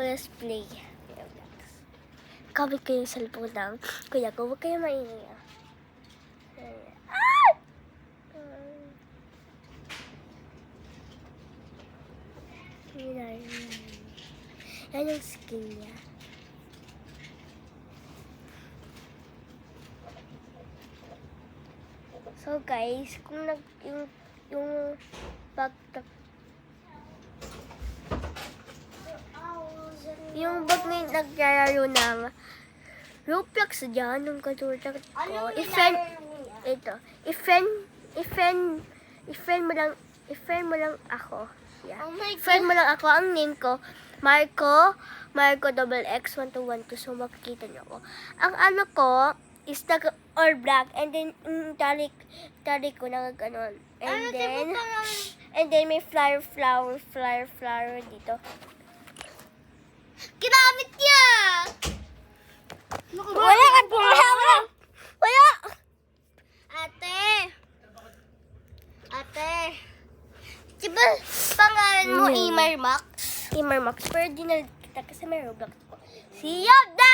let's play. Kawit kayo sa cellphone lang. Kuya ko, huwag kayo maingay. Yan yung skin niya. So guys, kung yung bag na nagyayaro ng Roblox dyan, nung katulad ko. I-friend mo lang ako. Yeah. Oh my Friend mo lang ako. Ang name ko, Marco XX1212. So, makikita niyo ako. Ang ano ko, is all black. And then, tali ko na gano'n. And then, may flower dito. Ginamit niya! Wala! Ate! Diba pangalan mo Imer Max? Imer Max. Pero di na kita kasi may Roblox ko. See you!